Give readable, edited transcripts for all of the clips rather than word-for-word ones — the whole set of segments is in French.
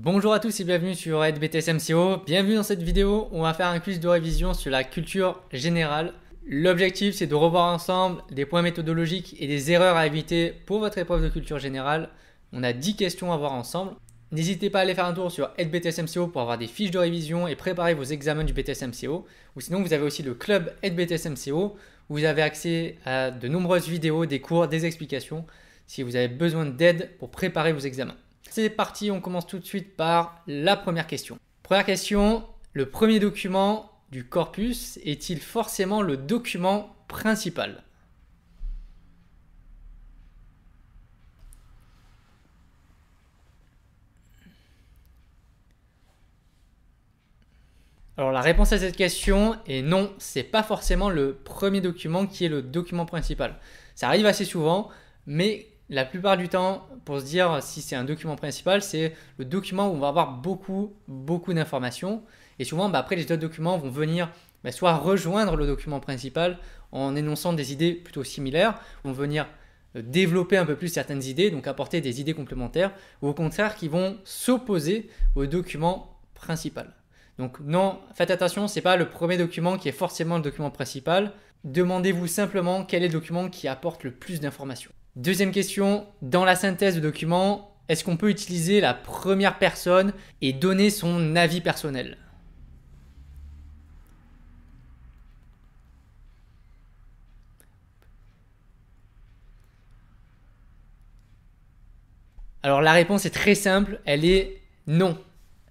Bonjour à tous et bienvenue sur EdBTSMCO. Bienvenue dans cette vidéo où on va faire un quiz de révision sur la culture générale. L'objectif c'est de revoir ensemble des points méthodologiques et des erreurs à éviter pour votre épreuve de culture générale. On a 10 questions à voir ensemble. N'hésitez pas à aller faire un tour sur EdBTSMCO pour avoir des fiches de révision et préparer vos examens du BTSMCO. Ou sinon vous avez aussi le club EdBTSMCO où vous avez accès à de nombreuses vidéos, des cours, des explications si vous avez besoin d'aide pour préparer vos examens. C'est parti, on commence tout de suite par la première question. Première question, le premier document du corpus est-il forcément le document principal? Alors la réponse à cette question est non, c'est pas forcément le premier document qui est le document principal. Ça arrive assez souvent, mais la plupart du temps, pour se dire si c'est un document principal, c'est le document où on va avoir beaucoup d'informations. Et souvent, après, les autres documents vont venir soit rejoindre le document principal en énonçant des idées plutôt similaires, vont venir développer un peu plus certaines idées, donc apporter des idées complémentaires, ou au contraire, qui vont s'opposer au document principal. Donc non, faites attention, ce n'est pas le premier document qui est forcément le document principal. Demandez-vous simplement quel est le document qui apporte le plus d'informations. Deuxième question, dans la synthèse de document, est-ce qu'on peut utiliser la première personne et donner son avis personnel? Alors la réponse est très simple, elle est non.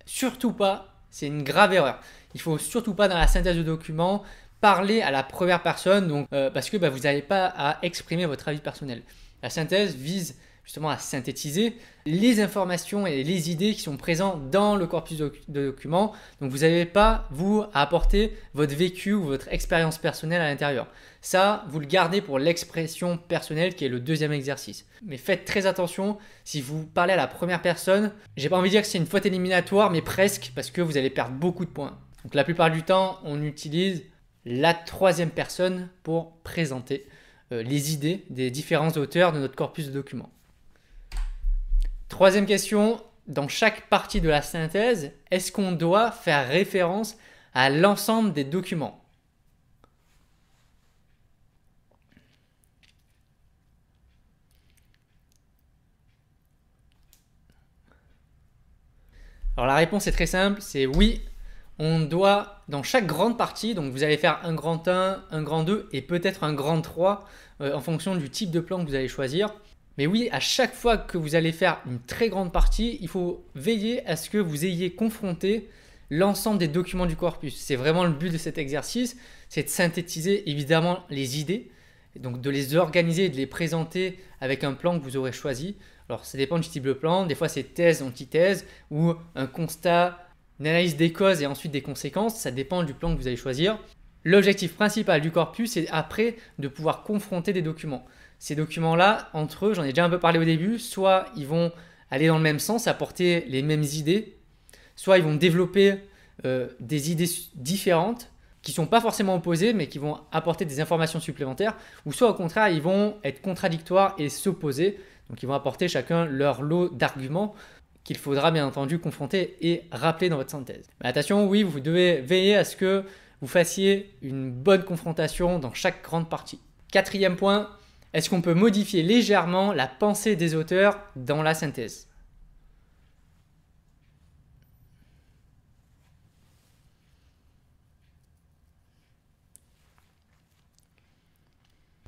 Surtout pas, c'est une grave erreur. Il ne faut surtout pas dans la synthèse de document parler à la première personne donc, parce que vous n'avez pas à exprimer votre avis personnel. La synthèse vise justement à synthétiser les informations et les idées qui sont présentes dans le corpus de document. Donc vous n'avez pas, vous, à apporter votre vécu ou votre expérience personnelle à l'intérieur. Ça, vous le gardez pour l'expression personnelle qui est le deuxième exercice. Mais faites très attention, si vous parlez à la première personne, j'ai pas envie de dire que c'est une faute éliminatoire, mais presque, parce que vous allez perdre beaucoup de points. Donc la plupart du temps, on utilise la troisième personne pour présenter les idées des différents auteurs de notre corpus de documents. Troisième question, dans chaque partie de la synthèse, est-ce qu'on doit faire référence à l'ensemble des documents? Alors la réponse est très simple, c'est oui. On doit, dans chaque grande partie, donc vous allez faire un grand 1, un grand 2 et peut-être un grand 3 en fonction du type de plan que vous allez choisir. Mais oui, à chaque fois que vous allez faire une très grande partie, il faut veiller à ce que vous ayez confronté l'ensemble des documents du corpus. C'est vraiment le but de cet exercice, c'est de synthétiser évidemment les idées, donc de les organiser et de les présenter avec un plan que vous aurez choisi. Alors ça dépend du type de plan, des fois c'est thèse, antithèse ou un constat, une analyse des causes et ensuite des conséquences, ça dépend du plan que vous allez choisir. L'objectif principal du corpus, c'est après de pouvoir confronter des documents. Ces documents-là, entre eux, j'en ai déjà un peu parlé au début, soit ils vont aller dans le même sens, apporter les mêmes idées, soit ils vont développer des idées différentes qui ne sont pas forcément opposées, mais qui vont apporter des informations supplémentaires, ou soit au contraire, ils vont être contradictoires et s'opposer, donc ils vont apporter chacun leur lot d'arguments qu'il faudra bien entendu confronter et rappeler dans votre synthèse. Mais attention, oui, vous devez veiller à ce que vous fassiez une bonne confrontation dans chaque grande partie. Quatrième point, est-ce qu'on peut modifier légèrement la pensée des auteurs dans la synthèse?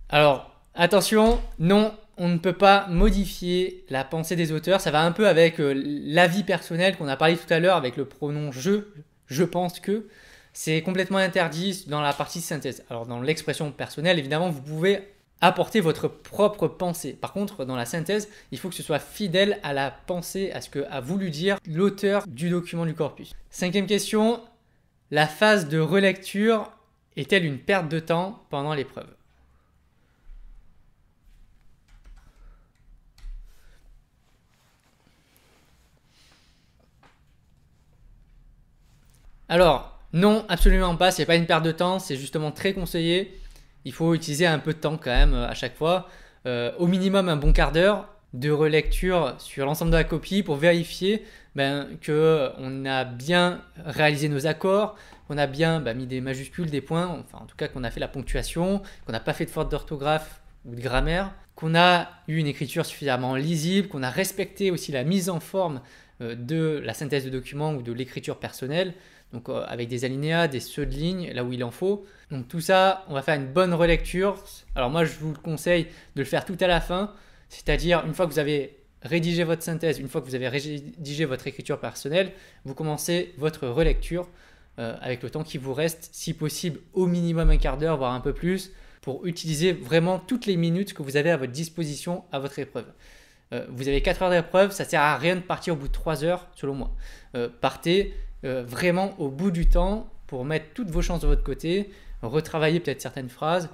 Alors, attention, non, on ne peut pas modifier la pensée des auteurs. Ça va un peu avec l'avis personnel qu'on a parlé tout à l'heure avec le pronom je pense que. C'est complètement interdit dans la partie synthèse. Alors dans l'expression personnelle, évidemment, vous pouvez apporter votre propre pensée. Par contre, dans la synthèse, il faut que ce soit fidèle à la pensée, à ce qu'a voulu dire l'auteur du document du corpus. Cinquième question, la phase de relecture est-elle une perte de temps pendant l'épreuve? Alors, non, absolument pas, c'est pas une perte de temps, c'est justement très conseillé. Il faut utiliser un peu de temps quand même à chaque fois, au minimum un bon quart d'heure. de relecture sur l'ensemble de la copie pour vérifier qu'on a bien réalisé nos accords, qu'on a bien mis des majuscules, des points, enfin en tout cas qu'on a fait la ponctuation, qu'on n'a pas fait de faute d'orthographe ou de grammaire, qu'on a eu une écriture suffisamment lisible, qu'on a respecté aussi la mise en forme de la synthèse de document ou de l'écriture personnelle, donc avec des alinéas, des ceux de ligne, là où il en faut. Donc tout ça, on va faire une bonne relecture. Alors moi, je vous conseille de le faire tout à la fin, c'est-à-dire une fois que vous avez rédigé votre synthèse, une fois que vous avez rédigé votre écriture personnelle, vous commencez votre relecture avec le temps qui vous reste, si possible au minimum un quart d'heure, voire un peu plus, pour utiliser vraiment toutes les minutes que vous avez à votre disposition à votre épreuve. Vous avez 4 heures d'épreuve, ça ne sert à rien de partir au bout de 3 heures, selon moi. Partez vraiment au bout du temps pour mettre toutes vos chances de votre côté, retravailler peut-être certaines phrases,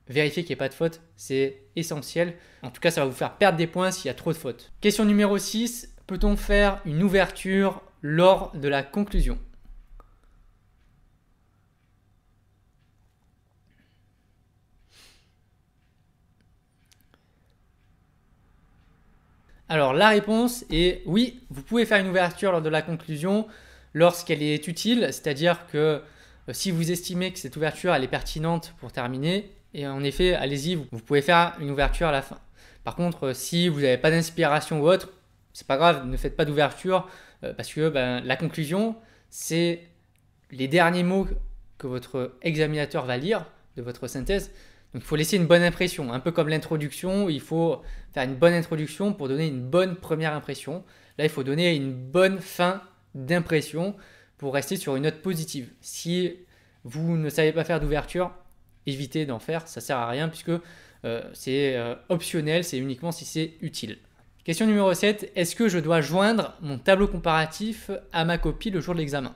vérifier qu'il n'y ait pas de fautes, c'est essentiel. En tout cas, ça va vous faire perdre des points s'il y a trop de fautes. Question numéro 6, peut-on faire une ouverture lors de la conclusion ? Alors la réponse est oui, vous pouvez faire une ouverture lors de la conclusion lorsqu'elle est utile, c'est-à-dire que si vous estimez que cette ouverture elle est pertinente pour terminer, et en effet, allez-y, vous pouvez faire une ouverture à la fin. Par contre, si vous n'avez pas d'inspiration ou autre, c'est pas grave, ne faites pas d'ouverture parce que la conclusion, c'est les derniers mots que votre examinateur va lire de votre synthèse. Donc il faut laisser une bonne impression, un peu comme l'introduction, il faut faire une bonne introduction pour donner une bonne première impression. Là, il faut donner une bonne fin d'impression pour rester sur une note positive. Si vous ne savez pas faire d'ouverture, évitez d'en faire, ça ne sert à rien puisque c'est optionnel, c'est uniquement si c'est utile. Question numéro 7, est-ce que je dois joindre mon tableau comparatif à ma copie le jour de l'examen ?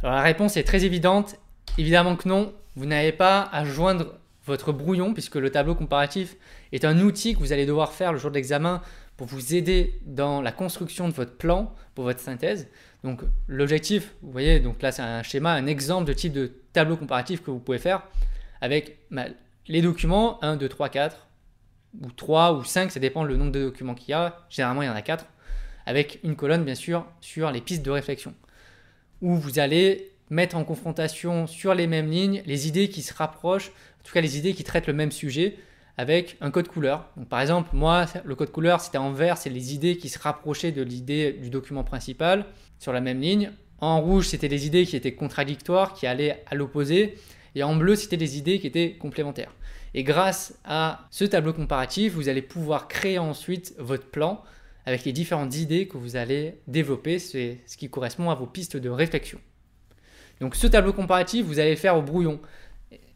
Alors la réponse est très évidente, évidemment que non, vous n'avez pas à joindre votre brouillon puisque le tableau comparatif est un outil que vous allez devoir faire le jour de l'examen pour vous aider dans la construction de votre plan pour votre synthèse. Donc l'objectif, vous voyez, donc là c'est un schéma, un exemple de type de tableau comparatif que vous pouvez faire avec les documents 1, 2, 3, 4 ou 3 ou 5, ça dépend le nombre de documents qu'il y a, généralement il y en a 4, avec une colonne bien sûr sur les pistes de réflexion où vous allez mettre en confrontation sur les mêmes lignes les idées qui se rapprochent, en tout cas les idées qui traitent le même sujet avec un code couleur. Donc, par exemple, moi, le code couleur, c'était en vert, c'est les idées qui se rapprochaient de l'idée du document principal sur la même ligne. En rouge, c'était les idées qui étaient contradictoires, qui allaient à l'opposé. Et en bleu, c'était les idées qui étaient complémentaires. Et grâce à ce tableau comparatif, vous allez pouvoir créer ensuite votre plan avec les différentes idées que vous allez développer. C'est ce qui correspond à vos pistes de réflexion. Donc ce tableau comparatif, vous allez le faire au brouillon.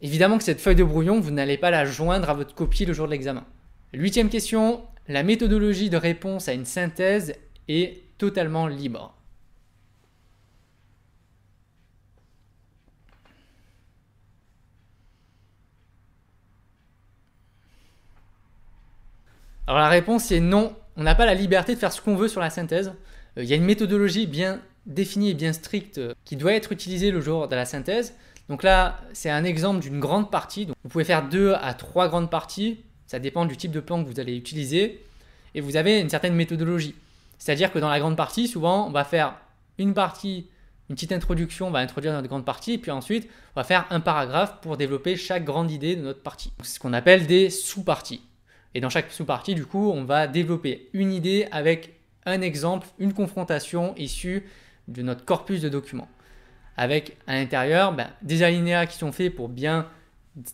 Évidemment que cette feuille de brouillon, vous n'allez pas la joindre à votre copie le jour de l'examen. 8e question, la méthodologie de réponse à une synthèse est totalement libre. Alors la réponse est non, on n'a pas la liberté de faire ce qu'on veut sur la synthèse. Il y a une méthodologie bien définie et bien stricte qui doit être utilisée le jour de la synthèse. Donc là, c'est un exemple d'une grande partie. Donc vous pouvez faire 2 à 3 grandes parties. Ça dépend du type de plan que vous allez utiliser. Et vous avez une certaine méthodologie. C'est-à-dire que dans la grande partie, souvent, on va faire une partie, une petite introduction, on va introduire notre grande partie. Et puis ensuite, on va faire un paragraphe pour développer chaque grande idée de notre partie. C'est ce qu'on appelle des sous-parties. Et dans chaque sous-partie, du coup, on va développer une idée avec un exemple, une confrontation issue de notre corpus de documents. Avec à l'intérieur des alinéas qui sont faits pour bien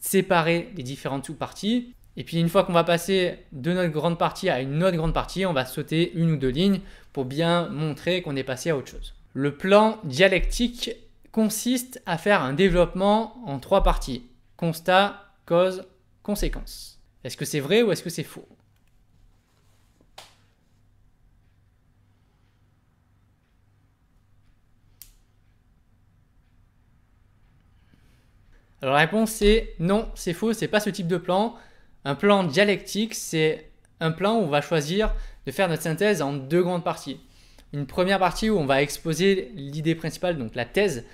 séparer les différentes sous-parties. Et puis une fois qu'on va passer de notre grande partie à une autre grande partie, on va sauter 1 ou 2 lignes pour bien montrer qu'on est passé à autre chose. Le plan dialectique consiste à faire un développement en 3 parties. Constat, cause, conséquence. Est-ce que c'est vrai ou est-ce que c'est faux ? Alors la réponse est non, c'est faux, c'est pas ce type de plan. Un plan dialectique, c'est un plan où on va choisir de faire notre synthèse en 2 grandes parties. une première partie où on va exposer l'idée principale, donc la thèse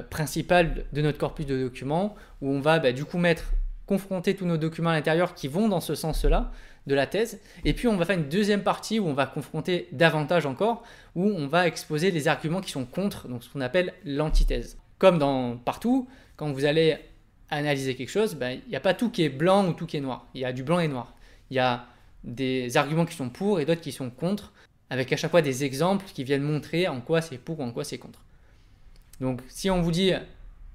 principale de notre corpus de documents, où on va du coup confronter tous nos documents à l'intérieur qui vont dans ce sens-là de la thèse. Et puis on va faire une deuxième partie où on va confronter davantage encore, où on va exposer les arguments qui sont contre, donc ce qu'on appelle l'antithèse. Comme partout, quand vous allez analyser quelque chose, il n'y a pas tout qui est blanc ou tout qui est noir. Il y a du blanc et noir. Il y a des arguments qui sont pour et d'autres qui sont contre, avec à chaque fois des exemples qui viennent montrer en quoi c'est pour ou en quoi c'est contre. Donc si on vous dit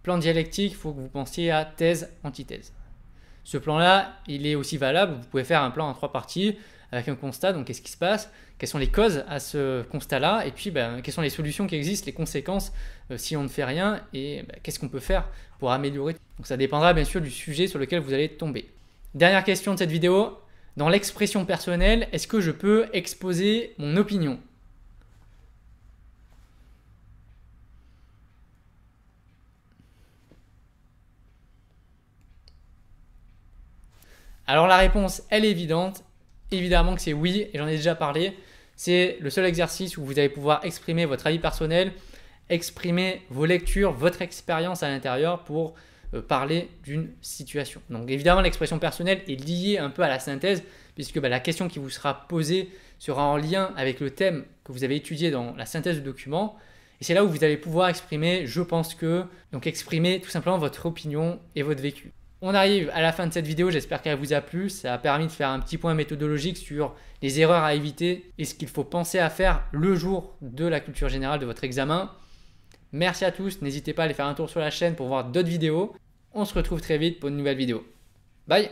plan dialectique, il faut que vous pensiez à thèse, antithèse. Ce plan-là, il est aussi valable. Vous pouvez faire un plan en 3 parties avec un constat. Donc, qu'est-ce qui se passe? Quelles sont les causes à ce constat-là? Et puis, quelles sont les solutions qui existent, les conséquences si on ne fait rien? Et qu'est-ce qu'on peut faire pour améliorer? Donc, ça dépendra bien sûr du sujet sur lequel vous allez tomber. Dernière question de cette vidéo. Dans l'expression personnelle, est-ce que je peux exposer mon opinion? Alors la réponse, elle est évidente. Évidemment que c'est oui, et j'en ai déjà parlé. C'est le seul exercice où vous allez pouvoir exprimer votre avis personnel, exprimer vos lectures, votre expérience à l'intérieur pour parler d'une situation. Donc évidemment, l'expression personnelle est liée un peu à la synthèse, puisque la question qui vous sera posée sera en lien avec le thème que vous avez étudié dans la synthèse du document. Et c'est là où vous allez pouvoir exprimer, je pense que, donc exprimer tout simplement votre opinion et votre vécu. On arrive à la fin de cette vidéo, j'espère qu'elle vous a plu. Ça a permis de faire un petit point méthodologique sur les erreurs à éviter et ce qu'il faut penser à faire le jour de la culture générale de votre examen. Merci à tous, n'hésitez pas à aller faire un tour sur la chaîne pour voir d'autres vidéos. On se retrouve très vite pour une nouvelle vidéo. Bye!